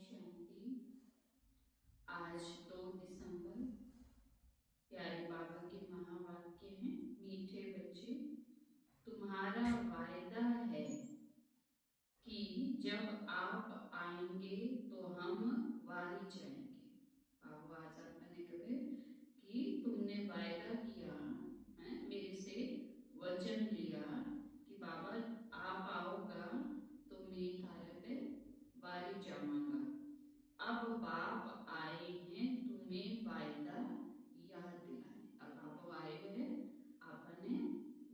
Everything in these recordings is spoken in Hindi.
शांति। आज 2 दिसंबर प्यारे बाबा के महावाक्य हैं। मीठे बच्चे, तुम्हारा वायदा है कि जब आप आएंगे तो हम वारी जाएंगे। बाबा आज आपने कहे कि तुमने वायदा किया है, मेरे से वचन लिया कि बाबा आप आओगा तो मैं तारे पे वारी जाऊंगा। अब बाप आए हैं तुम्हें वायदा याद दिलाए। अब आप आए हैं, आपने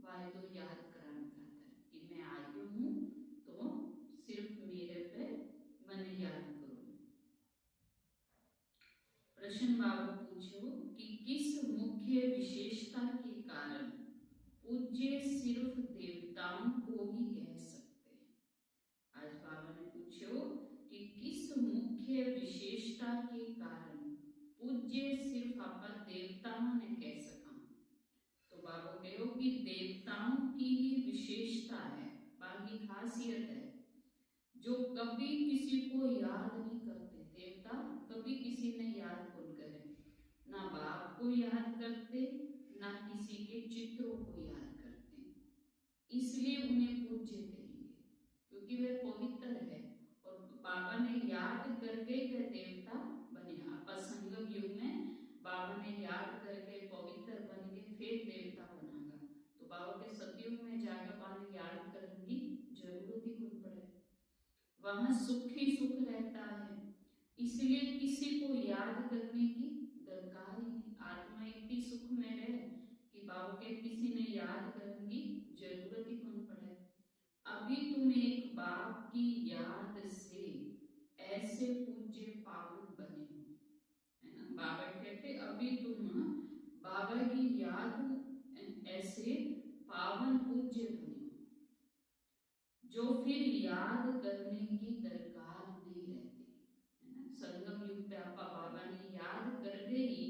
वायदा याद कराना चाहता है कि मैं आई हूँ तो सिर्फ मेरे पे मन याद करो। प्रश्न बाबू पूछो कि किस मुख्य विशेषता के कारण पूज्य सिर्फ देवताओं को ही कह सकते हैं। आज बाबा ने पूछो कि किस मुख्य विशेषता के कारण पूज्य सिर्फ अपन देवताओं ने कह सका। तो बाबा कहो कि देवताओं की ही विशेषता है, बाकी खासियत है जो कभी किसी को याद नहीं करते। देवता कभी किसी ने याद कौन करे, ना बाप को याद करते ना किसी के चित्रों को याद करते, इसलिए उन्हें पूज्य कहेंगे क्योंकि वे पवित्र है। और बाबा ने याद करके वे देवता बने। आपा संगम युग में बाबा ने याद करके पवित्र बन के फिर देवता बनागा। तो बाबा के सतयुग में जाकर बाबा याद करने की जरूरत ही कौन पड़े। वहां सुख ही सुख रहता है, इसलिए किसी को याद करने की दरकार ही नहीं। आत्मा इतनी सुख में रहे कि बाबा के किसी ने याद करने की जरूरत ही कौन पड़े। अभी तुम एक बाप की याद से ऐसे पूज्य पावन बने हो, है ना। बाबा कहते अभी तुम बाबा की याद ऐसे पावन पूज्य बने हो जो फिर याद करने की दरकार नहीं रहती, है ना। संगम युग पे आपा बाबा ने याद कर दे ही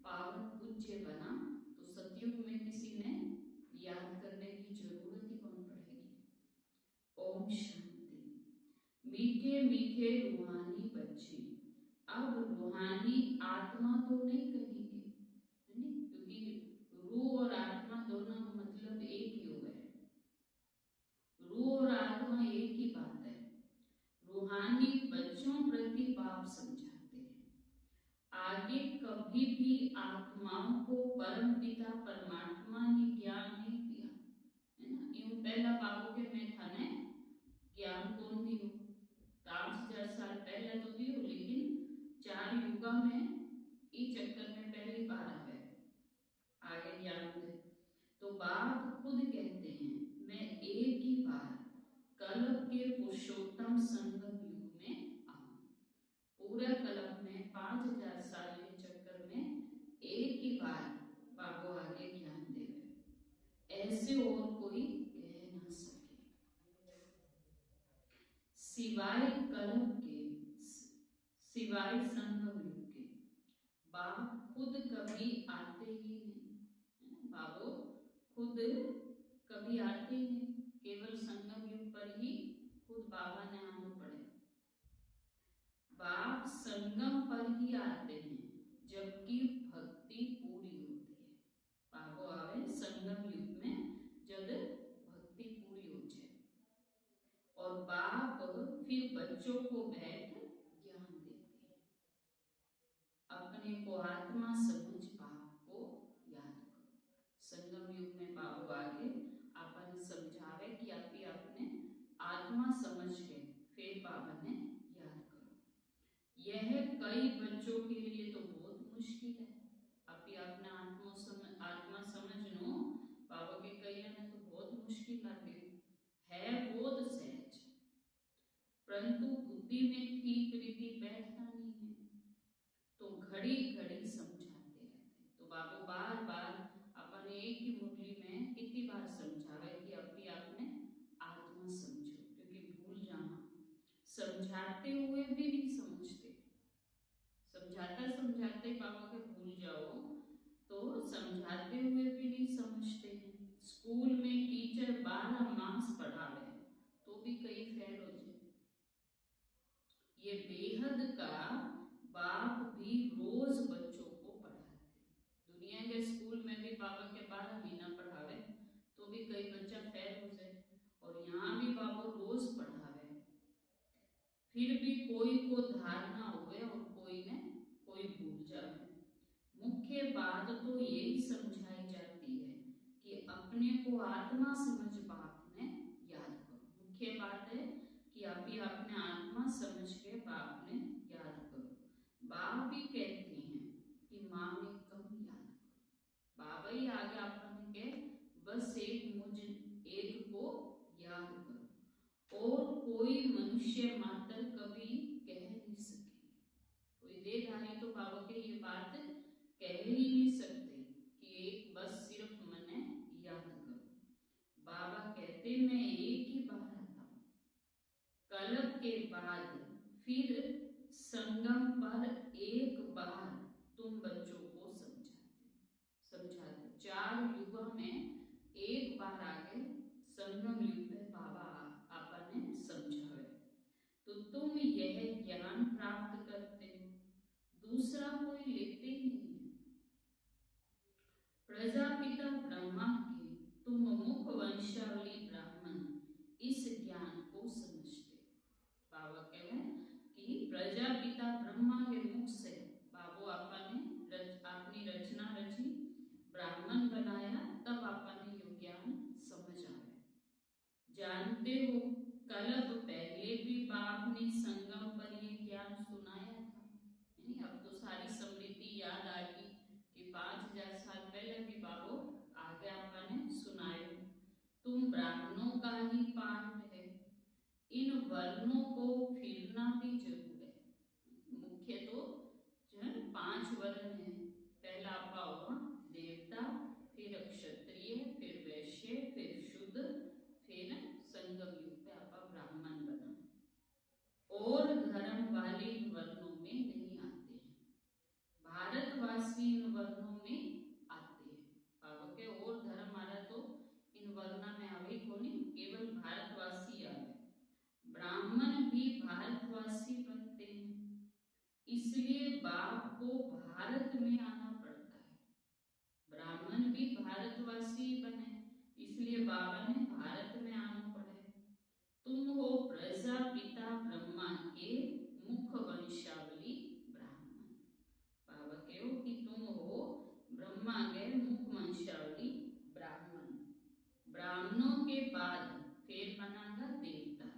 पावन पूज्य बना, तो सतयुग में किसी ने याद करने की जरूरत ही कौन पड़ेगी। ओम शांति। मीठे मीठे रूहानी बच्चे, अब रूहानी आत्मा तो नहीं कहेंगे, है ना, क्योंकि रूह और आत्मा दोनों का मतलब एक ही हो गए। रूह और आत्मा एक ही बात है। रूहानी बच्चों प्रति बाप समझाते हैं, आगे कभी भी आत्माओं को परम पिता परमात्मा ने ज्ञान नहीं दिया, है ना। यूं पहला बाबू के में था ने ज्ञान कौन दियो, 5000 साल पहले तो दियो, लेकिन 4 युगा में इस चक्कर में पहली बार आवे आगे ज्ञान दे। तो बाप खुद कहते हैं मैं एक ही बार कल्प के पुरुषोत्तम संगम युग में आऊं। पूरा कल्प में 5000 साल के चक्कर में एक ही बार बाबू आगे ज्ञान देवे, ऐसे और कोई कह ना सके सिवाय कल्प के, सिवाय संगम युग के। बाप खुद कभी आते ही नहीं, बाबू खुद कभी आते ही नहीं, केवल संगम युग पर ही खुद बाबा ने आना पड़े। बाप संगम पर ही आते हैं जबकि भक्ति पूरी होती है। बाबू आवे संगम युग में जब भक्ति पूरी हो जाए, और बाप फिर बच्चों को बैठ ज्ञान देते हैं। अपने को आत्मा समझ बाप को याद करो। संगम युग में बाबू आगे आपने समझावे कि आप ही आपने आत्मा समझ के फिर बाबा ने याद करो। यह कई बच्चों के लिए तो बहुत मुश्किल है। आप ही अपना आत्मा समझनो बाबा के कई ने तो बहुत मुश्किल लगे है, बहुत सहज, परंतु बुद्धि में ठीक रीति बैठता नहीं है, तो घड़ी घड़ी समझाते रहते। तो बाबू बार बार अपने एक ही मुरली में कितनी बार समझावे कि अभी आपने आत्मा समझो, क्योंकि भूल जाना। समझाते हुए भी नहीं समझते, समझाते समझाते बाबा के भूल जाओ तो समझाते हुए भी नहीं समझते हैं। स्कूल में टीचर 12 मास पढ़ा रहे तो भी कई फेल हो जाए। ये बेहद बेहद का बाप भी रोज बच्चों को पढ़ाते। दुनिया के स्कूल में भी बाबा के 12 महीना पढ़ावे तो भी कई बच्चा फेल हो जाए, और यहाँ भी बाबा रोज पढ़ावे, फिर भी कोई को धारणा हुए और कोई ने कोई भूल जाए। मुख्य बात तो यही समझाई जाती है कि अपने को आत्मा समझ बाप ने याद करो। मुख्य बात है कि अभी अपने आत्मा समझ के बाप ने याद करो। बाप भी कहते हैं कि माँ में कम याद करो। बाबा ही आगे अपन के बस एक को याद करो, और कोई मनुष्य मात्र कभी कह नहीं सकेंगे। कोई देहधारी तो बाबा के ये बात कह ही नहीं सकते कि एक बस सिर्फ मने याद करो। बाबा कहते मैं एक ही बार आता हूँ, कल्प के बाद फिर संगम पर एक बार तुम बच्चों को समझाते। 4 युग में एक बार आगे संगम युग में बाबा आपने समझावे तो तुम यह ज्ञान प्राप्त करते हो, दूसरा कोई लेते ही नहीं है। प्रजापिता ब्रह्मा के तुम मुख वंशावली ब्राह्मण इस ज्ञान को समझते हो। बाबा कह कि प्रजापिता ब्रह्मा के मुख से बाबू आपने रचना रची, ब्राह्मण बनाया, तब आपने यो ज्ञान समझ आया। जानते हो कल्प पहले भी बाप ने संगम पर ये ज्ञान सुनाया था। अब तो सारी स्मृति याद आ गई कि 5000 साल पहले भी बाबू आगे आपने सुनाए। तुम ब्राह्मणों का ही पाठ है, इन वर्णों को फिरना भी जरूर है। मुख्य तो जो है 5 वर्ण है। पहला आपा हुआ देवता, फिर क्षत्रिय, फिर वैश्य, फिर शुद्ध, फिर संगम युग पे आपा ब्राह्मण बना, और धर्म वाले इन वर्णों में नहीं आते हैं। भारतवासी इन वर्णों में आते हैं। बाबा के और धर्म आ रहा तो इन वर्णों में आवे को नहीं, केवल भारतवासी आवे। ब्राह्मण भी भारतवासी बनते हैं, इसलिए बाप को भारत में आना पड़ता है। ब्राह्मण भी भारतवासी बने, इसलिए बाबा ने भारत में आना पड़े। तुम हो प्रजापिता ब्रह्मा के मुख वंशावली ब्राह्मण। बाबा कहो कि तुम हो ब्रह्मा के मुख वंशावली ब्राह्मण। ब्राह्मणों के बाद फिर बनागा देवता,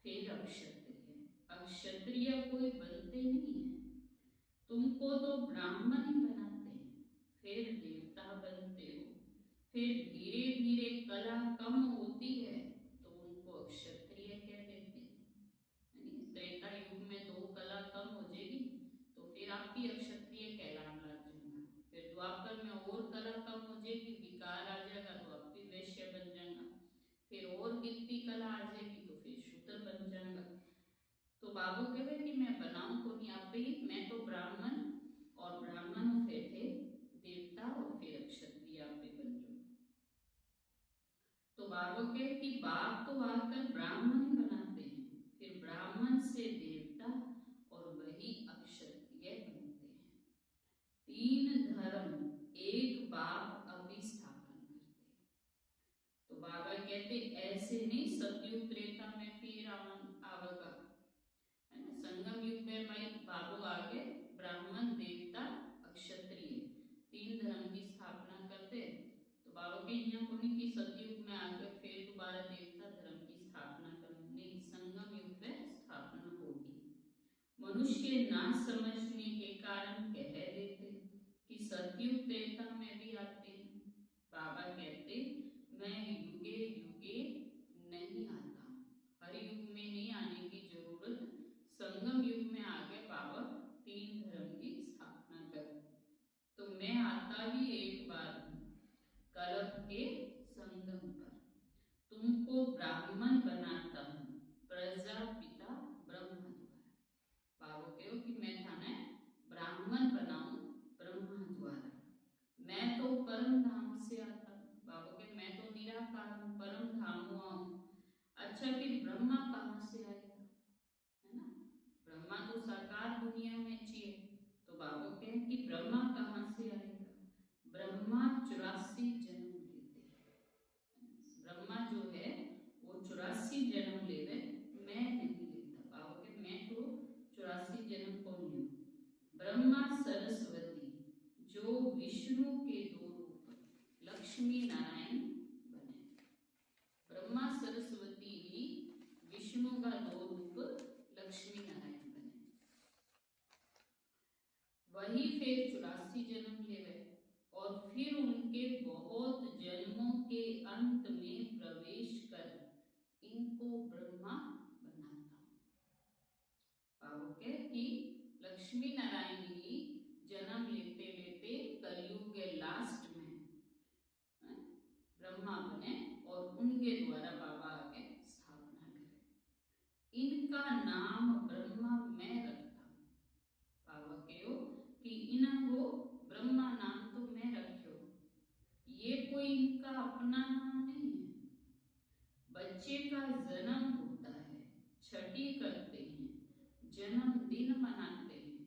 फिर अक्षत्रिय। अक्षत्रिय कोई बनते नहीं है, तुमको तो ब्राह्मण ही बनाते हैं, फिर देवता बनते हो। फिर धीरे धीरे कला कम होती है तो उनको अक्षत्रिय कह देते हैं। त्रेता युग में 2 कला कम हो जाएगी तो फिर आप भी अक्षत्रिय कहलाने लग जाएगा। फिर द्वापर में और कला कम हो जाएगी, विकार आ जाएगा तो आप भी वैश्य बन जाएगा। फिर और कितनी कला आ जाएगी तो फिर शूद्र बन जाएगा। तो बाबू कहे कि मैं बनाऊं को नहीं, आप ही मैं तो ब्राह्मण, और ब्राह्मण फिर थे देवता, और फिर क्षत्रिय आप भी बन जाओ। तो बाबू कहे कि बाप तो आकर ब्राह्मण ही बनाते हैं, फिर ब्राह्मण से देवता और वही अक्षत्रिय बनते हैं। 3 धर्म एक बाप अभिस्थापन करते। तो बाबा कहते ऐसे नहीं सतयुग त्रेता में फिर आवेगा, है ना। संगम युग में भाई बाबू आगे ब्राह्मण देवता अक्षत्रिय 3 धर्म की स्थापना करते। तो बाबा के यहाँ को नहीं कि सतयुग में आकर फिर दोबारा देवता धर्म की स्थापना करनी, संगम युग में स्थापना होगी। मनुष्य ना समझने के कारण कह देते कि सतयुग त्रेता में भी आते हैं। बाबा कहते मैं युगे युगे नहीं आता, हर युग में नहीं आने की जरूरत, संगम युग में आगे बाबा 3 धर्म की स्थापना कर। तो मैं आता ही एक बार हूं कल्प के संगम पर, तुमको ब्राह्मण बनाता हूं प्रजापिता ब्रह्मा द्वारा। बाबा कहो कि मैं थाने ब्राह्मण बनाऊं ब्रह्मा द्वारा। मैं तो परम धाम से आता हूं। बाबा के मैं तो निराकार हूं, परम धाम हुआ हूं। अच्छा फिर ब्रह्मा कहां से आएगा, है ना। ब्रह्मा तो साकार हैं कि ब्रह्मा कहाँ से आएगा? ब्रह्मा 84 जन्म लेते हैं। ब्रह्मा जो है वो 84 जन्म लेवे, मैं नहीं लेता। बाबा के मैं तो 84 जन्म कौन लूं? ब्रह्मा सरस्वती जो विष्णु के दो रूप लक्ष्मी नारायण बने। ब्रह्मा सरस्वती ही विष्णु का दो रूप लक्ष्मी नारायण बने। वही फिर 84 जन्म ले गए और फिर उनके बहुत जन्मों के अंत में प्रवेश कर इनको ब्रह्मा बनाता हूं। बाबू के कि लक्ष्मी नारायण ही जन्म लेते लेते कलयुग के लास्ट में ब्रह्मा बने और उनके द्वारा बाबा आगे स्थापना करें। इनका नाम ब्रह्मा मैं रखता हूं। बाबा कहो कि इनको ब्रह्मा नाम तो मैं रखियो, ये कोई इनका अपना नाम नहीं है। बच्चे का जन्म होता है, छठी करते हैं, जन्मदिन मनाते हैं।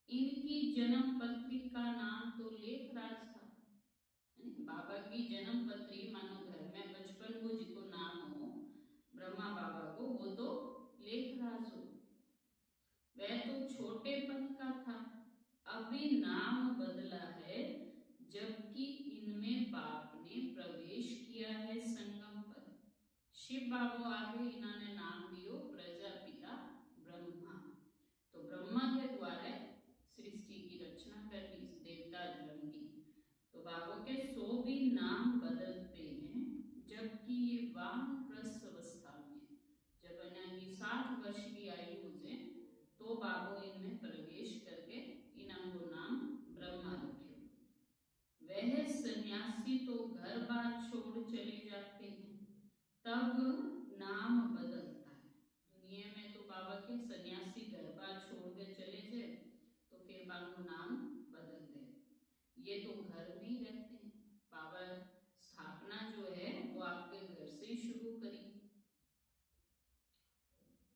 इनकी जन्म पत्री का नाम तो लेखराज था। बाबा की जन्म पत्री मानो घर में बचपन को जिसको नाम हो ब्रह्मा बाबा को, वो तो लेखराज हो। वह तो छोटेपन का था, अभी नाम बदला है जबकि इनमें बाप ने प्रवेश किया है संगम पर। शिव बाबू आगे इन्होंने नाम दियो प्रजापिता ब्रह्मा। तो ब्रह्मा के द्वारा सृष्टि की रचना कर दी देवता धर्म की। तो बाबा के 100 भी नाम बदलते हैं जबकि ये वानप्रस्थ अवस्था में, जब इनकी 60 वर्ष की आयु हो जाए तो बाबा इनमें प्रवेश करके इनको नाम ब्रह्मा रखे। वह सन्यासी तो घर बार छोड़ चले जाते हैं, तब नाम बदलता है। दुनिया में तो बाबा के सन्यासी घर बार छोड़ के चले जाए तो फिर बाबा नाम बदल दे। ये तो घर में ही रहते हैं। बाबा स्थापना जो है वो आपके घर से ही शुरू करी।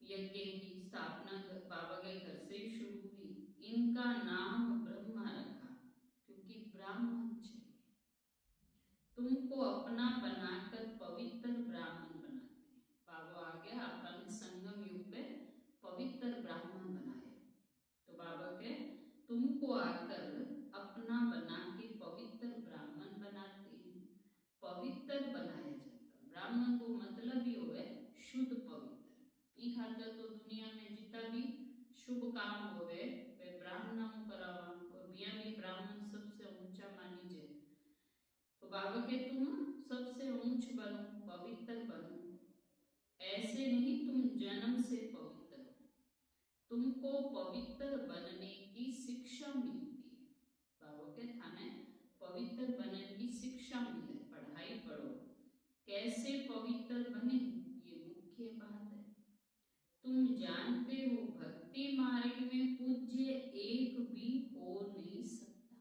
यज्ञ की स्थापना बाबा के घर से ही शुरू हुई। इनका नाम ब्रह्मा रखा क्योंकि ब्राह्मण चाहिए। तुमको अपना बनाकर पवित्र ब्राह्मण बनाते। बाबा आ गया आपने संगम युग में पवित्र ब्राह्मण बनाया। तो बाबा के तुमको आकर अपना बना के पवित्र ब्राह्मण बनाते हैं। पवित्र बनाया जाता। ब्राह्मण को मतलब ही हो शुद्ध पवित्र। ई खातर तो दुनिया में जितना भी शुभ काम होवे वे ब्राह्मणों करावा और बिया भी ब्राह्मण सबसे ऊंचा मानी जाए। तो बाबा के तुम सबसे ऊंच बनो, पवित्र बनो। ऐसे नहीं तुम जन्म से पवित्र हो, तुमको पवित्र बनने की शिक्षा मिलती है। बाबा के थाने पवित्र बनने की शिक्षा मिले, पढ़ाई पढ़ो। कैसे पवित्र बने ये मुख्य बात है। तुम जानते हो भक्ति मार्ग में पूज्य एक भी हो नहीं सकता।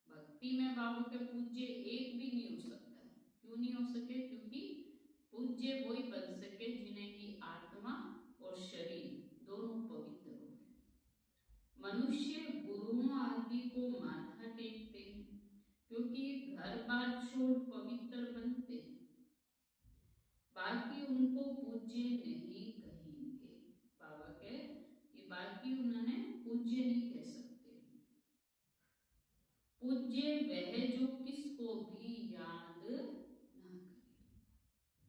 भक्ति में बाबा के पूज्य एक भी नहीं हो सकता। क्यों नहीं हो सके? क्योंकि पूज्य वही बन सके जिन्हें की आत्मा और शरीर दोनों पवित्र हो गए। मनुष्य गुरुओं आदि को माथा टेकते हैं क्योंकि घर बार छोड़ पवित्र बनते हैं, बाकी उनको पूज्य नहीं कहेंगे। बाबा के कि बाकी उन्होंने पूज्य नहीं कह सकते। पूज्य वह जो किसको भी याद ना करे।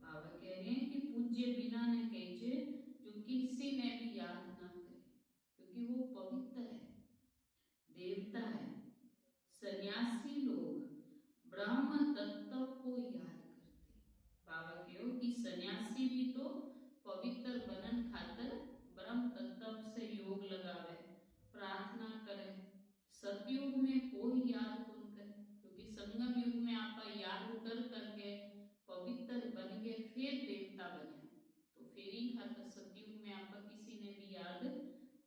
बाबा कह रहे हैं कि पूज्य बिना न कहे जो किसी ने भी याद ना करे, क्योंकि वो पवित्र है, देवता है। सन्यासी लोग ब्रह्म तत्व को याद करते। बाबा कहो कि सन्यासी भी तो पवित्र बनन खातर ब्रह्म तत्व से योग लगावे, प्रार्थना करे। सतयुग में कोई याद कौन करे, क्योंकि संगम युग में आप याद कर करके पवित्र बन के फिर देवता बने। तो फिर ही खातर सतयुग में आप किसी ने भी याद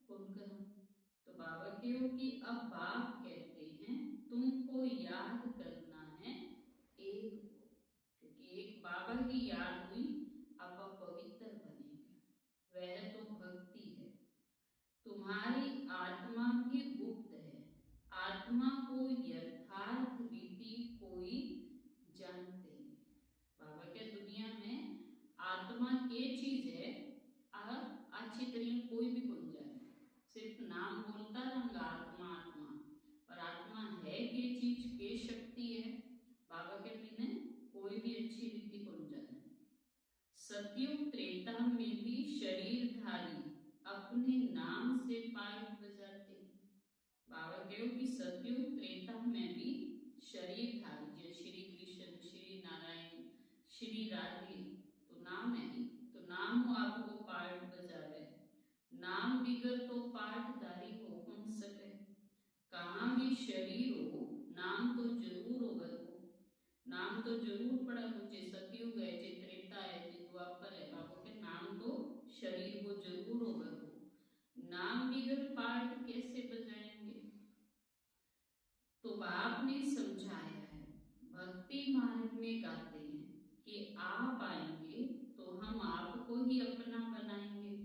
कौन करो। तो बाबा कहो कि अब बाप कहते हैं तुमको याद करना है एक को, क्योंकि एक बाबा की याद हुई आप पवित्र बनेंगे। वह तो भक्ति है। तुम्हारी आत्मा भी गुप्त है, सतयुग त्रेता में भी शरीरधारी अपने नाम से पाठ बजाते हैं। बाबा कहो कि सतयुग त्रेता में भी शरीरधारी जैसे श्री कृष्ण, श्री नारायण, श्री राधे, तो नाम है नहीं, तो नाम आपको पाठ बजावे, नाम बिगर तो पाठधारी हो कौन सके। कहाँ भी शरीर हो नाम तो जरूर होगा, नाम तो जरूर पड़ा, मुझे सतयुग है, जे त्रेता है, जे द्वापर है, बाबू के नाम तो शरीर को जरूर होगा। नाम बिगर पाठ कैसे बजाएंगे। तो बाप ने समझाया है, भक्ति मार्ग में गाते हैं कि आप आएंगे तो हम आपको ही अपना बनाएंगे,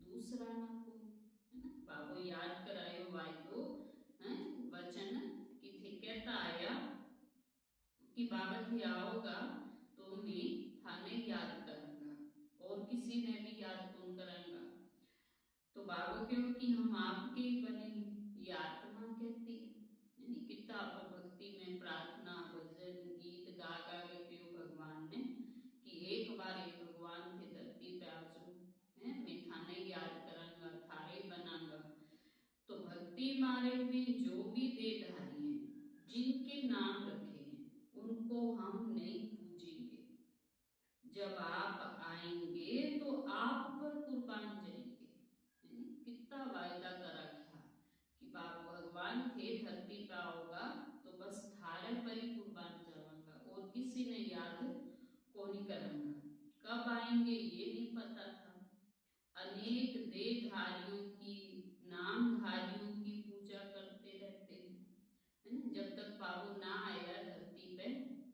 दूसरा ना कोई, है ना। बाबू याद करायो वायदो वचन कि थे कहता आया कि बाबा थी आओगा तो मैं थाने याद करूंगा और किसी ने भी याद कौन करूंगा। तो बाबा क्यों कि हम आपके ही बनेंगे, ये आत्मा कहती है, यानी कितना आप भक्ति में प्रार्थना भजन गीत गा गा के क्यों भगवान ने कि एक बार ये भगवान थे धरती पे आजो है, मैं थाने याद करूंगा, थारे बनाऊंगा। तो भक्ति मार्ग में जो भी देहधारी हैं, जिनके नाम रखे हैं, उनको हम नहीं पूजेंगे। जब आप आएंगे तो आप पर कुर्बान जाएंगे। कितना वायदा करा क्या कि बाप भगवान थे धरती पे आओगा तो बस थारे पर ही कुर्बान जाऊंगा और किसी ने याद को नहीं करूंगा। कब आएंगे ये नहीं पता था। अनेक देहधारियों की, नामधारियों की पूजा करते रहते हैं। जब तक बाबू ना आया धरती पे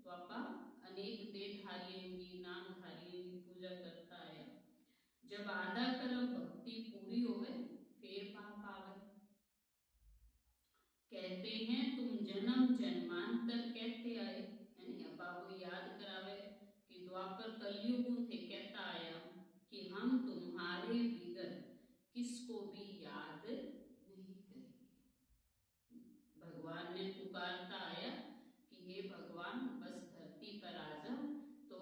तो आपा अनेक देहधारियों की, नामधारियों की पूजा करता आया। जब आधा कलम भक्ति पूरी हो गए फिर पाप आवे। कहते हैं तुम जन्म जन्मांतर कहते आए, यानी अब बाबू याद करावे कि द्वापर कलयुग थे कहता आया कि हम तुम्हारे बिगर किसको भी याद नहीं करेंगे। भगवान ने पुकारता आया कि हे भगवान बस धरती पर आ जा, तो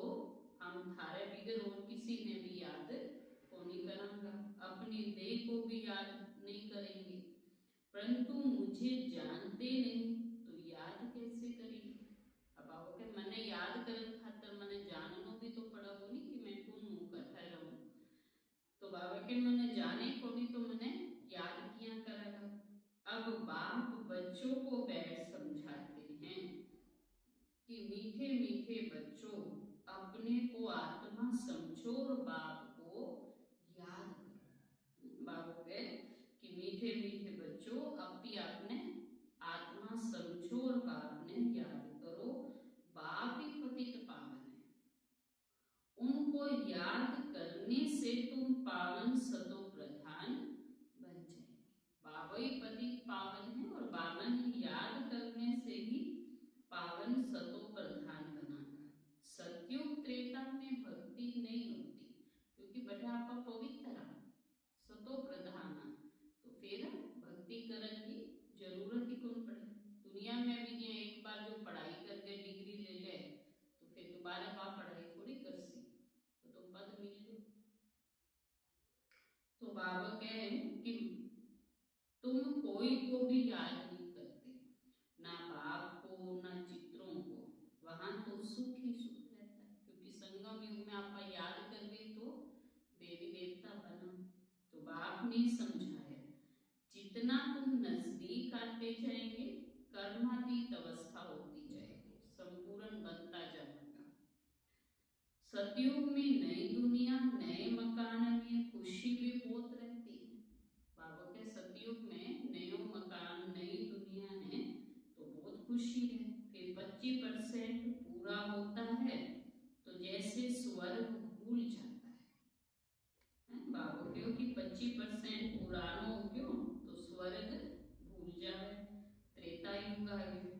हम थारे बिगर और किसी ने भी याद को नहीं करूंगा, अपनी देह को भी याद नहीं करेंगे। परंतु मुझे जानते नहीं तो याद कैसे करेंगे। अब आपको के मने याद करने खातर मने जाननो भी तो पड़ा हो नहीं कि मैं कौन हूँ कथा रहूं। तो बाबा के मने जाने को नहीं तो मने याद किया करेगा। अब बाप बच्चों को बैठ समझाते हैं कि मीठे मीठे बच्चों अपने को आत्मा समझो और बाप को याद करो। बाप है कि मीठे मीठे बच्चों अपनी अपने आत्मा समझो और बाप ने याद करो। बाप ही पतित पावन है, उनको याद करने से तुम पावन सतो प्रधान बन जाएंगे। बाबा ही पतित पावन है और बाबा ने याद करने से ही पावन सतो प्रधान बनाना। सतयुग त्रेता में भक्ति नहीं होती क्योंकि बेटा आप पवित्र सतो प्रधान, तो फिर भक्ति करने की जरूरत ही कौन पड़े। दुनिया में भी ये एक बार जो पढ़ाई करके डिग्री ले ले तो फिर दोबारा वहां पढ़ाई थोड़ी कर सी, तो तुम पद मिल लो। तो बाबा कहे कि तुम कोई को भी याद नहीं करते, ना बाप को ना चित्रों को, वहां तो सुख ही सुख रहता है क्योंकि संगम युग में आप याद कर गए तो देवी देवता बना। तो बाप ने समझाया जितना तुम नजदीक आते जाएंगे कर्मातीत अवस्था होती जाएगी, संपूर्ण बनता जाएगा। सतयुग में नई दुनिया नए मकान में खुशी भी बहुत रहती है। बाबा के सतयुग में नए मकान नई दुनिया है तो बहुत खुशी है। फिर 25% पूरा होता है तो जैसे स्वर्ग भूल जाता है। बाबू क्यों कि 25% पुरानो क्यों तो स्वर्ग भूल जाए, त्रेता युग आ गया।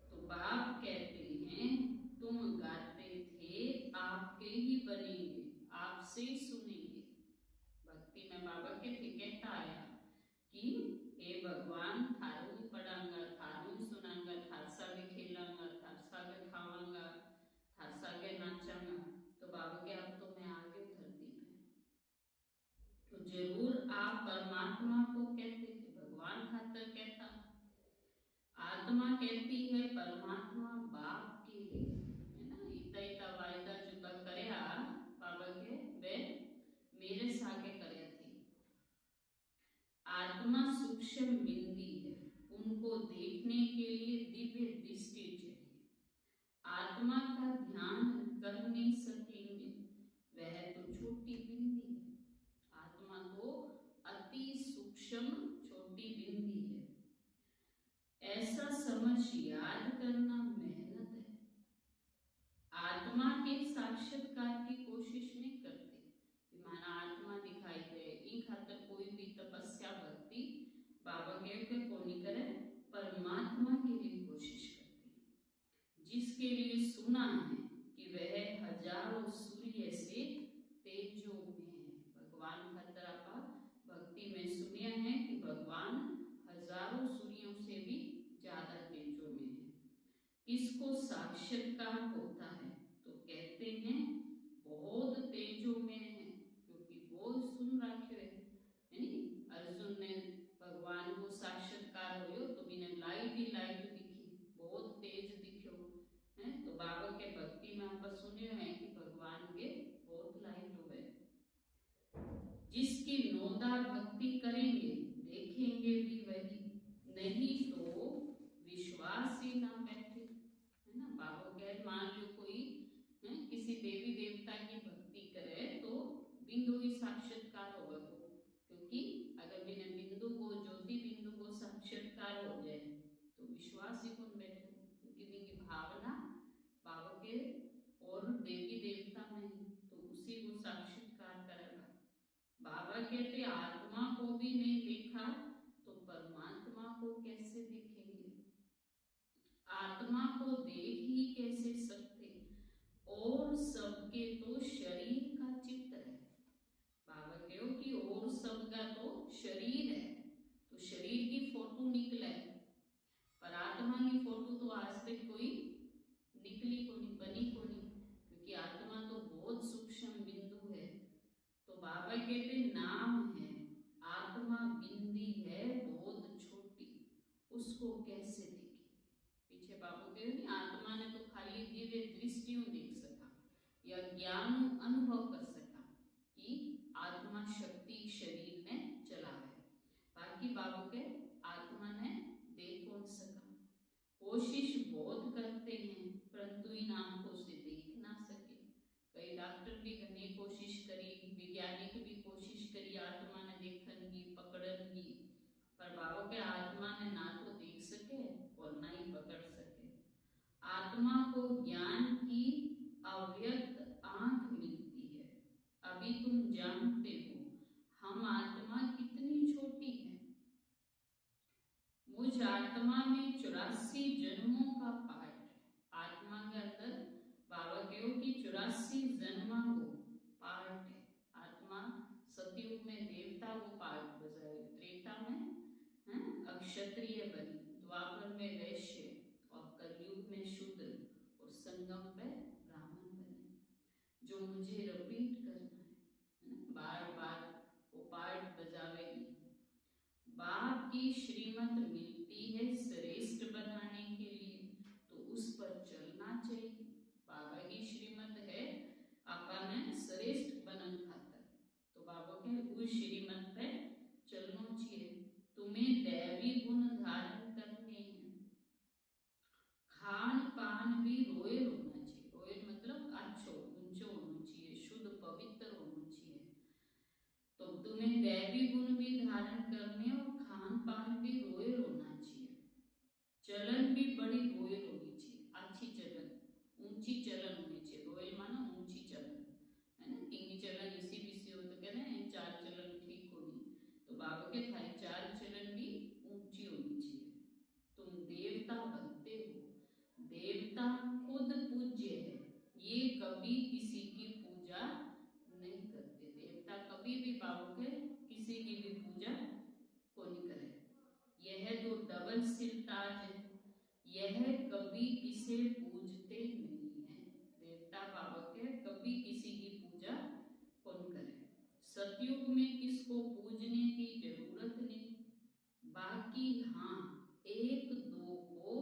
तो बाप कहते हैं तुम गाते थे आपके ही बनेंगे, आपसे ही सुनेंगे। भक्ति में बाबा के थे कहता आया कि हे भगवान थारू पढ़ांगा, थारू सुनांगा, थारसा के खेलांगा, थारसा के खावांगा, थारसा के नाचांगा। तो बाबा के अब तो मैं आ गई परमात्मा को कहते थे, भगवान खातर कहता। आत्मा कहती है परमात्मा बाप के लिए, है ना। इतना इतना वायदा जो करया बाबा के वे मेरे सागे करे थी। आत्मा सूक्ष्म बिंदी है, उनको देखने के लिए दिव्य दृष्टि चाहिए। आत्मा का ध्यान कर नहीं सकेंगे, वह तो छोटी बिंदी है। आत्मा तो अति सूक्ष्म छोटी बिंदी है। ऐसा समझ याद करना मेहनत है। आत्मा के साक्षात्कार की कोशिश नहीं करते, माना आत्मा दिखाई दे, इन खातर कोई भी तपस्या भक्ति बाबा के को नहीं करे, परमात्मा के लिए कोशिश करते हैं, जिसके लिए सुना है कि वह हजारों सूर्य से तेजो में है। भगवान खातर आप भक्ति में सुनिया है कि भगवान हजारों सूर्यों से भी ज्यादा तेजो में है। किसको साक्षात्कार होता है तो कहते हैं बहुत तेजो में है, क्योंकि वो सुन रखे है नहीं। अर्जुन ने भगवान को साक्षात्कार हो तो बिना लाइट ही लाइट दिखी, बहुत तेज दिखो है। तो बाबा के भक्ति में आप सुने हैं कि भगवान के बहुत लाइट हो गए। जिसकी नोदा भक्ति करेंगे देखेंगे भी वही, नहीं तो विश्वास ही ना बैठे, है ना। बाबा कह मान लो कोई किसी देवी देवता की भक्ति करे तो बिंदु ही साक्षात्कार होगा, क्योंकि अगर बिना बिंदु को ज्योति बिंदु को साक्षात्कार हो जाए तो विश्वास ही कौन बैठे, क्योंकि उनकी भावना बाबा के और देवी देवता में तो उसी को साक्षात्कार करेगा। बाबा कहते आत्मा को भी नहीं देखा तो परमात्मा को कैसे देखेंगे। आत्मा को देख ही कैसे सकते, और सबके तो शरीर का चित्र है। बाबा कहो कि और सबका तो शरीर है, तो शरीर की फोटो निकले, पर आत्मा की फोटो तो आज तक कोई निकली को नहीं, बनी को नहीं, क्योंकि आत्मा तो बहुत सूक्ष्म बिंदु है। तो बाबा कहते नाम है आत्मा बिंदी है बहुत छोटी, उसको कैसे देखेंगे। पीछे बाबू कहे नहीं, आत्मा ने तो खाली दिव्य दृष्टियों देख सका या ज्ञान अनुभव कर सका कि आत्मा शक्ति शरीर में चला है, बाकी बाबू के आत्मा ने देख कौन सका। कोशिश बहुत करते हैं परंतु इन आंखों से देख ना सके। कई डॉक्टर भी घनी कोशिश करी, वैज्ञानिक भी कोशिश करी आत्मा ने देखन की पकड़न की, पर बाबा के आत्मा ने ना तो देख सके और ना ही पकड़ सके। आत्मा को ज्ञान की अव्यक्त आंख मिलती है। अभी तुम जानते हो हम आत्मा कितनी छोटी है। मुझ आत्मा में 84 जन्मों का पाठ है। आत्मा के अंदर बाबा कहो कि 84 जन्मों को पाठ है। आत्मा सतयुग में देवता को पाठ बजाए, त्रेता में अक्षत्रिय बनी, द्वापर में वैश्य और कलयुग में शूद्र और संगम में ब्राह्मण बने। जो मुझे रिपीट करना है बार बार वो पाठ बजावेगी। बाप की श्रीमत मिलती है श्रेष्ठ बनाने के लिए, तो उस पर चलना चाहिए। बाबा की श्रीमत है अपन श्रेष्ठ बनन खातर, तो बाबा के उस श्रीमत पे चलना चाहिए। तुम्हें दैवी गुण धारण करने हैं। खान पान भी रोयल होना चाहिए। रोयल मतलब अच्छो ऊंचो होना चाहिए, शुद्ध पवित्र होना चाहिए। तो तुम्हें दैवी गुण भी धारण करने और खान पान भी रोयल होना चाहिए। चलन भी बड़ी रोयल होनी चाहिए, अच्छी चलन, ऊंची चलन होनी चाहिए। रोयल माना ऊंची चलन, है ना। किंगी चलन इसी विषय हो तो कहना है चार चलन ठीक होनी, तो बाबा के थारी चार चलन भी ऊंची होनी चाहिए। तुम देवता बनते हो, देवता खुद पूज्य है, ये कभी किसी की पूजा नहीं करते। देवता कभी भी बाबू के किसी की भी पूजा को नहीं करे। यह तो डबल सिर ताज है, यह कभी किसे पूजते नहीं है। देवता बाबा के कभी किसी की पूजा कौन करे, सतयुग में किसको पूजने की जरूरत नहीं, बाकी हाँ एक दो को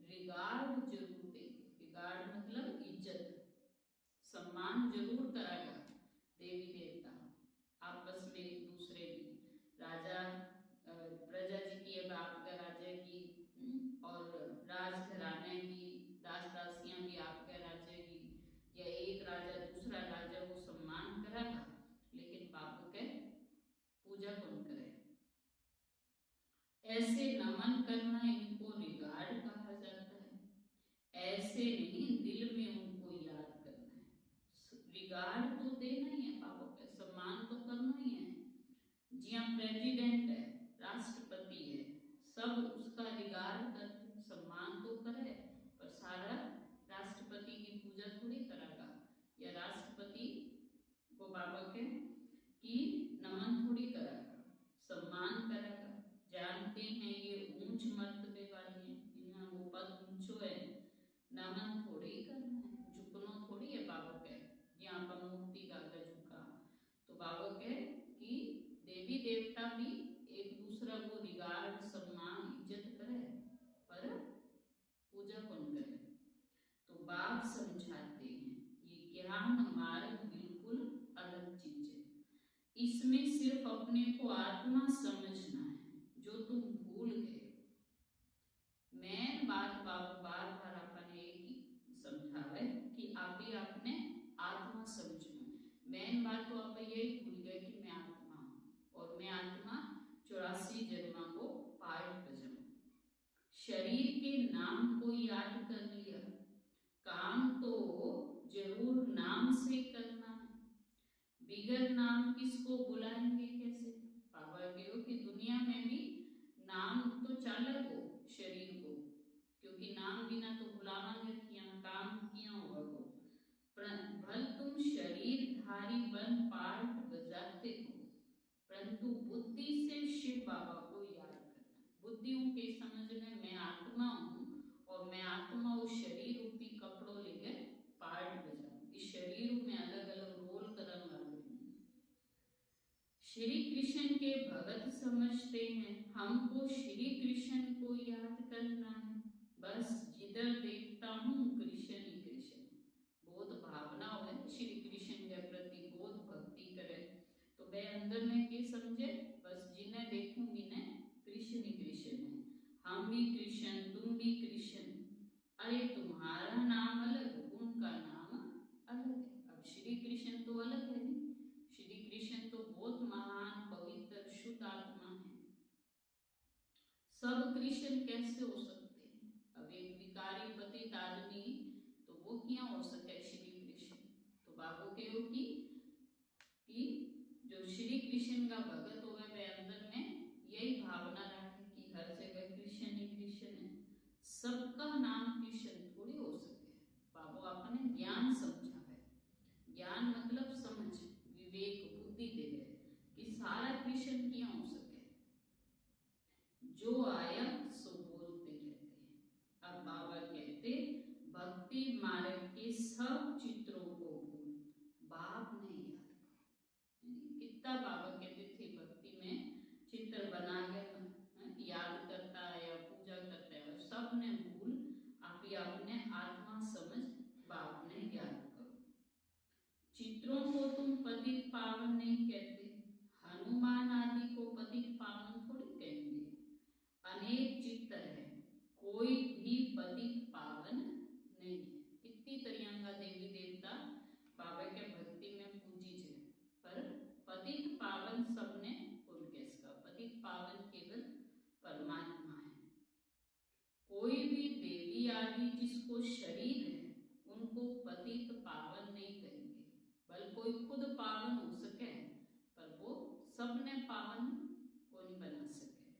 रिगार्ड जरूर देंगे। रिगार्ड मतलब इज्जत, सम्मान जरूर कराएगा देवी देवता आपस में एक दूसरे में। राजा प्रजा जी की अब आपका राजा की, और राजघराने की दास दासियां भी आपके राज्य की, या एक राजा दूसरा राजा को सम्मान कराएगा, लेकिन बापू के पूजा कौन करे। ऐसे नमन करना इनको रिगार्ड कहा जाता है। ऐसे नहीं, दिल में उनको याद करना है। रिगार्ड तो देना ही है बापू के, सम्मान तो करना ही है। जिया प्रेसिडेंट है, राष्ट्रपति है, सब उसका रिगार्ड करते, सम्मान तो करे, पर सारा राष्ट्रपति की पूजा थोड़ी करेगा, या राष्ट्रपति को बाबा के की नमन थोड़ी करेगा, सम्मान करेगा। जानते हैं ये ऊंच मर्तबे वाली है, इनका वो पद ऊंचो है, नमन थोड़ी करना है, झुकनो थोड़ी है बाबा के। यहाँ पर मूर्ति का झुका तो बाबा के कि देवी देवता भी एक दूसरा को रिगार्ड सम्मान इज्जत करे, पर पूजा कौन करे। तो बाप समझाते हैं ये ज्ञान मार्ग बिल्कुल अलग चीज है, इसमें सिर्फ अपने को आत्मा समझना है जो तुम भूल गए। मैं बात बार बार अपने एक ही समझावे कि आप ही अपने आत्मा समझो। मेन बात तो आप यही भूल गए कि मैं आत्मा हूं, और मैं आत्मा 84 जन्मा को पाठ बजाऊं। शरीर के नाम को याद कर लिया, काम तो जरूर नाम से करना है। बिगर नाम किसको बुलाएंगे कैसे। बाबा कहो कि दुनिया में भी नाम तो चाले हो शरीर को, क्योंकि नाम बिना तो बुलावांगे किया, काम किया होगा वो। भल तुम शरीरधारी बन पाठ बजाते हो, परंतु बुद्धि से शिव बाबा को याद करना। बुद्धि के समझने मैं आत्मा हूँ, और मैं आत्मा उस शरीर रूपी कपड़ों लेके पाठ बजाऊं। इस शरीर में अलग अलग रोल करने वाले श्री कृष्ण के भगत समझते हैं, हमको श्री कृष्ण को याद करना है। बस जिधर देखता हूँ कृष्ण ही कृष्ण। बहुत भावना हो श्री कृष्ण के प्रति, बहुत भक्ति करे, तो वे अंदर में क्या समझे, बस जिन्हें देखूंगी ने कृष्ण ही कृष्ण है। हम भी कृष्ण, तुम भी कृष्ण। अरे तुम्हारा नाम अलग, उनका नाम अलग है। अब श्री कृष्ण तो अलग है नहीं, श्री कृष्ण तो बहुत महान पवित्र शुद्ध आत्मा है। सब कृष्ण कैसे हो सकते हैं। अब एक विकारी पतित आदमी तो वो क्या हो सके श्री कृष्ण। तो बाबू के हो कि जो श्री कृष्ण का भगत हो गए वे अंदर में यही भावना रखे कि हर जगह कृष्ण ही कृष्ण है, सबका नाम कृष्ण थोड़ी हो सके। बाबू आपने ज्ञान समझा है, ज्ञान मतलब समझ, विवेक, बुद्धि देवे कि सारा कृष्ण क्या हो सके। जो आया सो बोलते रहते हैं। अब बाबा कहते भक्ति मार्ग के सब चित्रों को भूल बाप ने याद करो। कितना बाबा कहते थे भक्ति में चित्र बना के याद करता है या पूजा करता है, सब ने भूल आप ही अपने आत्मा समझ बाप ने याद करो। चित्रों को तुम पतित पावन नहीं कहते, हनुमान आदि को पतित पावन थोड़ी कहेंगे। अनेक चित्र है, कोई भी पतित पावन नहीं है। कितनी तरह का देवी देवता बाबा के भक्ति में पूजी है, पर पतित पावन सबने उनके इसका पतित पावन केवल परमात्मा है। कोई भी देवी आदि जिसको शरीर है उनको पतित पावन नहीं कहेंगे, बल कोई खुद पावन हो सके, पर वो सबने पावन को नहीं बना सके।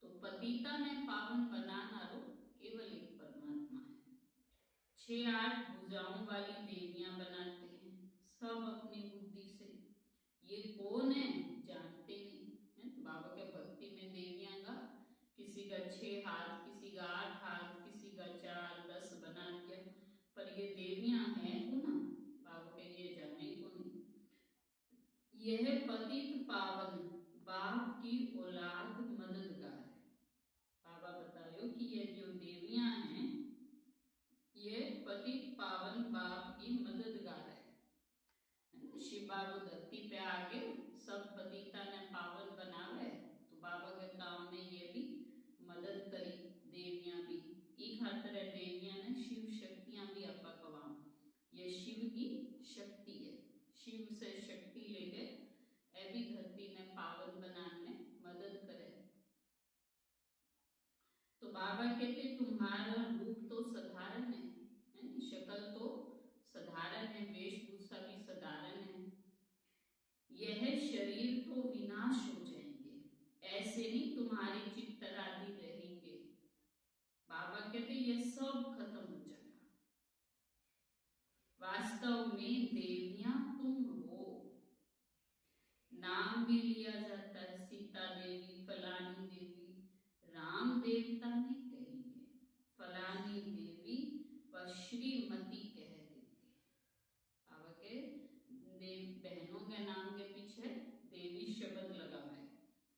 तो पतिता ने पावन बनाना रो केवल एक परमात्मा है। 6-8 भुजाओं वाली देवियां बनाते हैं सब अपनी बुद्धि से। ये कौन है जानते नहीं है। बाबा के भक्ति में देवियां का किसी का 6 हाथ, किसी का 8 हाथ, किसी का 4-10 बना दिया, पर ये देवियां हैं कौन, बाबा के ये जाने को नहीं। यह पतित पावन बाप की औलाद मददगार है। बाबा बतायो कि ये जो देवियां हैं ये पतित पावन बाप की मददगार है ना। शिव बाबू धरती पे आके सब पतिता ने पावन बनावे तो बाबा के काम में ये भी मदद करी देवियां भी। ई खातर देवियां ने शिव शक्तियां भी आपा कवा ये शिव की शक्ति है। शिव से शक्ति लेके ए भी धरती ने पावन बनाने मदद करे। तो बाबा कहते तुम्हारा रूप तो साधारण है, शक्ल तो साधारण है, वेशभूषा भी साधारण है, यह शरीर तो विनाश हो जाएंगे, ऐसे नहीं तुम्हारे चित्त आदि रहेंगे। बाबा कहते ये सब खत्म हो जाएगा। वास्तव में देवियां तुम हो। नाम भी लिया जाता है, सीता देवी, फलानी देवी। राम देवता नहीं कहेंगे, फलानी देवी व श्रीमती कह देते। बाबा के बहनों के नाम के पीछे देवी शब्द लगा हुआ है,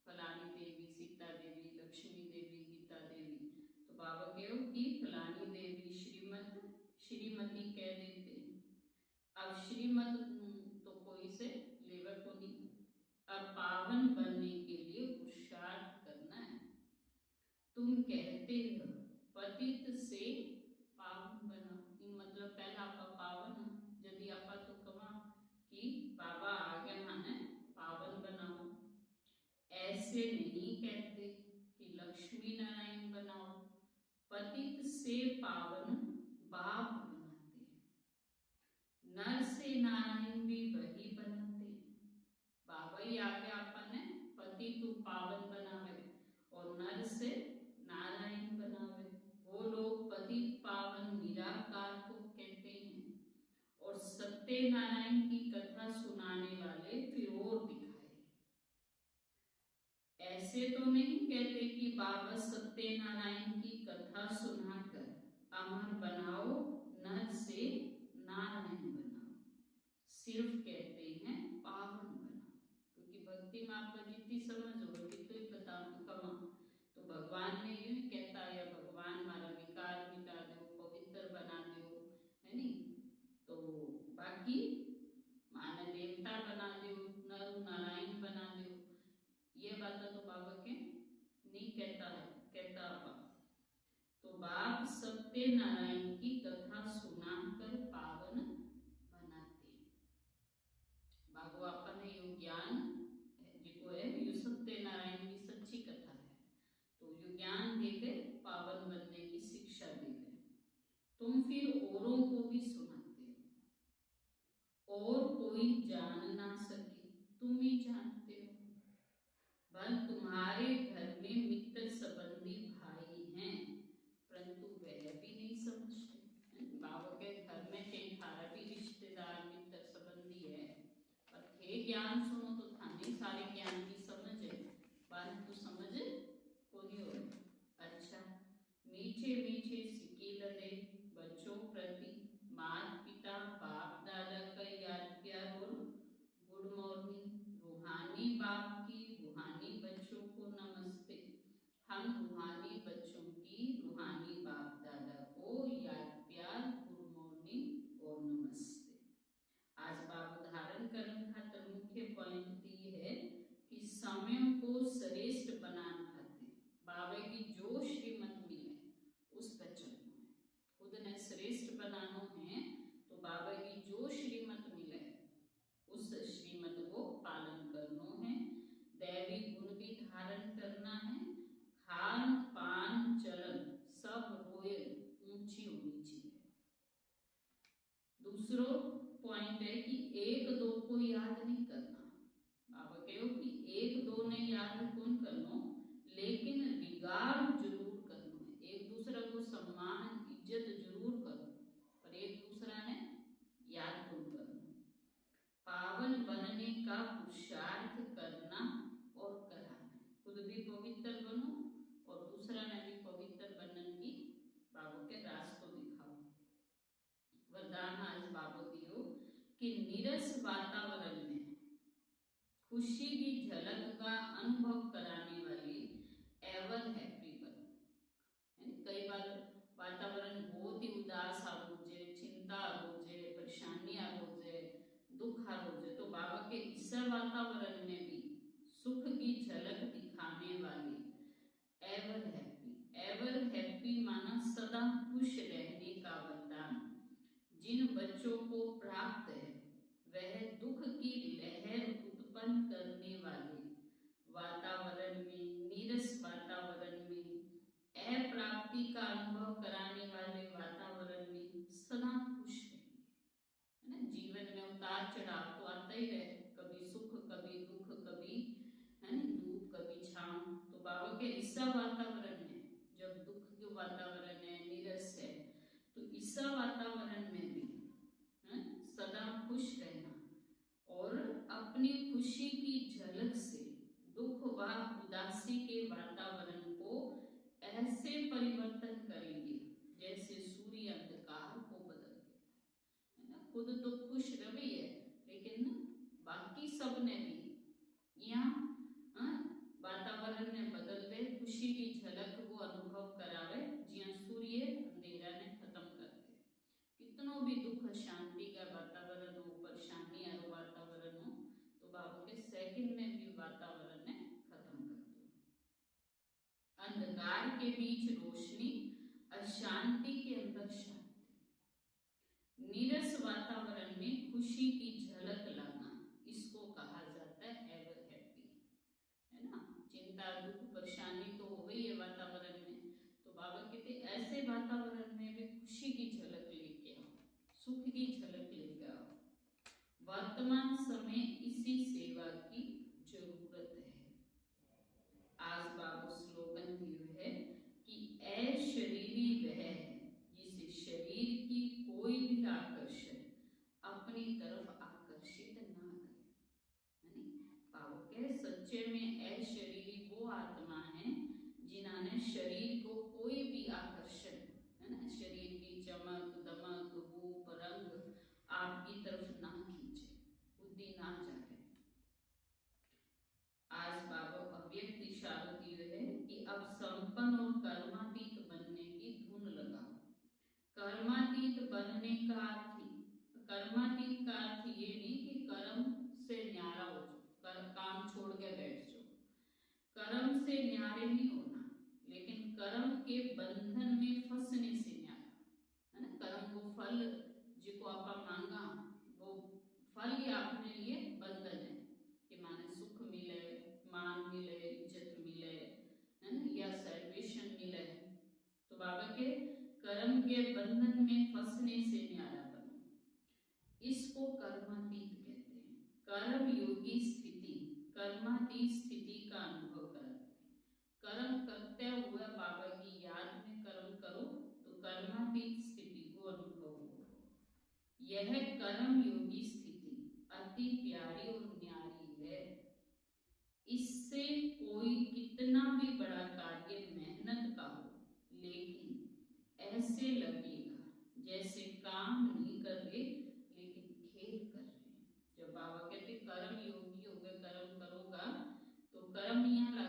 फलानी देवी, सीता देवी, लक्ष्मी देवी, गीता देवी। तो बाबा कहो कि फलानी देवी श्रीमती कह देते। अब श्रीमत तो कोई से लेवर को नहीं। अब पावन बनने के लिए पुरुषार्थ करना है। तुम कहते हो पतित से पावन बना, मतलब पहला आपका पावन यदि आपा तो कमा कि बाबा आगे माने पावन बनाओ। ऐसे नहीं कहते कि लक्ष्मी नारायण बनाओ, पतित से पावन बाप बनाते हैं। नर से नारायण भी वही बनाते हैं। बाबा ही आगे आपने पति तू पावन बनावे और नर से नारायण बनावे। वो लोग पति पावन निराकार को कहते हैं और सत्य नारायण की कथा सुनाने वाले फिर और दिखाए। ऐसे तो नहीं कहते कि बाबा सत्य नारायण की कथा सुनाकर अमर बनाओ, नर से नारायण बनाओ। सिर्फ कहते हैं पावन बनाओ, क्योंकि भक्ति में आपको जितनी समझ होगी तो ही पता कमा। तो भगवान ने यूं कहता है भगवान हमारा विकार मिटा दो, पवित्र बना दो, है नहीं। तो बाकी माने देवता बना दो, नर नारायण बना दो, ये बात तो बाबा के नहीं कहता है, कहता बाप। तो बाप सत्य नारायण की कथा सुनाकर पावन बनाते। बाबू आपने यो ज्ञान जिको है यो सत्य नारायण की सच्ची कथा है, तो यो ज्ञान देकर पावन बनने की शिक्षा देते। तुम फिर औरों को भी सुनाते हो, और कोई जान ना सके तुम ही जानते हो। बल तुम्हारे घर में मित्र संबंधी भाई हैं, परंतु वह भी नहीं समझते। बाबा के घर में कई थारा भी रिश्तेदार मित्र संबंधी है, पर थे ज्ञान सुनो तो थाने सारे ज्ञान की समझ है, परंतु समझ को नहीं हो। अच्छा, मीठे मीठे सिक्के लदे बच्चों प्रति माता पिता बाप दादा का याद प्यार और गुड मॉर्निंग। रूहानी बाप की रूहानी बच्चों को नमस्ते। हम रूहानी बच्चों की रूहानी बाप दादा को याद प्यार, गुड मॉर्निंग और नमस्ते। आज बाप धारण करने खातर मुख्य पॉइंट दी है कि समय को श्रेष्ठ बनाना खातिर बाबा की जो श्रीमत मिले उस पर चलना है। खुद ने श्रेष्ठ बनाना है तो बाबा की जो श्रीमत मिले उस श्रीमत को पालन करना है। दैवी गुण भी धारण करना है। खान पान चलन सब रोयल ऊंची होनी चाहिए। दूसरो पॉइंट है कि एक दो को याद नहीं करना। बाबा कहो कि एक दो ने याद कौन करना, लेकिन रिगार्ड जरूर करना है। एक दूसरे को सम्मान इज्जत जरूर करो, पर एक दूसरा ने याद कौन करना। पावन बनने का पुरुषार्थ करना और कराना, खुद भी पवित्र बनो और दूसरा ने भी पवित्र बनने की बाबू के रास्ते दिखाओ। वरदान आज बाबू दियो कि नीरस वातावरण में खुशी की झलक का अनुभव कराने वाली एवर हैप्पी बनो। कई बार वातावरण बहुत ही उदास आ रोजे, चिंता आ रोजे, परेशानी आ रोजे, दुख आ रोजे, तो बाबा के इस वातावरण में भी सुख की झलक दिखाने वाली एवर हैप्पी माना सदा खुश रहने का वरदान जिन बच्चों को प्राप्त है वह दुख की लहर उत्पन्न करने वाले वातावरण में, नीरस वातावरण में, अप्राप्ति का अनुभव कराने वाले वातावरण में सदा खुश रहेंगे। है ना, जीवन में उतार चढ़ाव तो आता ही रहे, कभी सुख कभी दुख, कभी है ना धूप कभी छांव। तो बाबा के ईसा वातावरण में जब दुख के वातावरण है, नीरस है, तो ईसा वातावरण में भी सदा खुश रहना और अपनी खुशी की झलक से दुख व उदासी के वातावरण को ऐसे परिवर्तन करेंगे जैसे सूर्य अंधकार को बदल देता है ना। खुद तो खुश रही है, लेकिन बाकी सब ने भी यहाँ वातावरण ने बदल दे, खुशी की झलक को अनुभव करावे जिया सूर्य अंधेरा ने खत्म कर दे। कितनों भी दुख शांति का वातावरण हो, परेशानी आ वातावरण हो, तो बाबू के सेकंड में भी वातावरण ने खत्म कर दो। अंधकार के बीच रोशनी, अशांति के अंदर शांति, नीरस वातावरण में खुशी की झलक लाना, इसको कहा जाता है एवर हैप्पी। है ना, चिंता दुख परेशानी तो हो गई है वातावरण में, तो बाबा कहते ऐसे वातावरण में भी खुशी की झलक लेके आओ, सुख की झलक लेके आओ। वर्तमान समय इसी सेवा की जरूरत है। आज बाबू स्लोगन दिए है कि ऐ शरीरी वह है जिसे शरीर की कोई भी आकर्षण अपनी तरफ आकर्षित ना करे। बाबू के सच्चे में ऐ शरीरी वो आत्मा है जिन्होंने शरीर को कोई भी आकर्षण, है ना, शरीर की चमक दमक रूप रंग आपकी तरफ ना खींचे, बुद्धि ना जाए। आज बाबा अव्यक्त इशारा दिए है कि अब संपन्न और कर्मातीत बनने की धुन लगाओ। कर्मातीत बनने का अर्थ ये नहीं कि कर्म से न्यारा हो जाओ, काम छोड़ के बैठ जाओ, कर्म से न्यारे नहीं होना, लेकिन कर्म के बंधन में फंसने से न्यारा, है ना। कर्म को फल जिको आपा मांगा वो फल ही अपने लिए बंधन है कि माने सुख मिले, मान मिले, इज्जत मिले, है ना, या सैल्वेशन मिले। तो बाबा के कर्म के बंधन में फंसने से न्यारा बनो, इसको कर्मातीत कहते हैं। कर्म योगी स्थिति, कर्मातीत स्थिति का अनुभव कराते हैं। कर्म करते हुए बाबा की याद में कर्म करो तो कर्मातीत स्थिति को अनुभव हो। यह कर्म योगी स्थिति अति प्यारी और न्यारी है। इससे कोई कितना भी बड़ा कार्य मेहनत का हो, लेकिन ऐसे लगेगा जैसे काम नहीं कर रहे लेकिन खेल कर रहे हैं। जब बाबा कहते कर्म योगी हो गए, कर्म करोगा तो कर्म यहाँ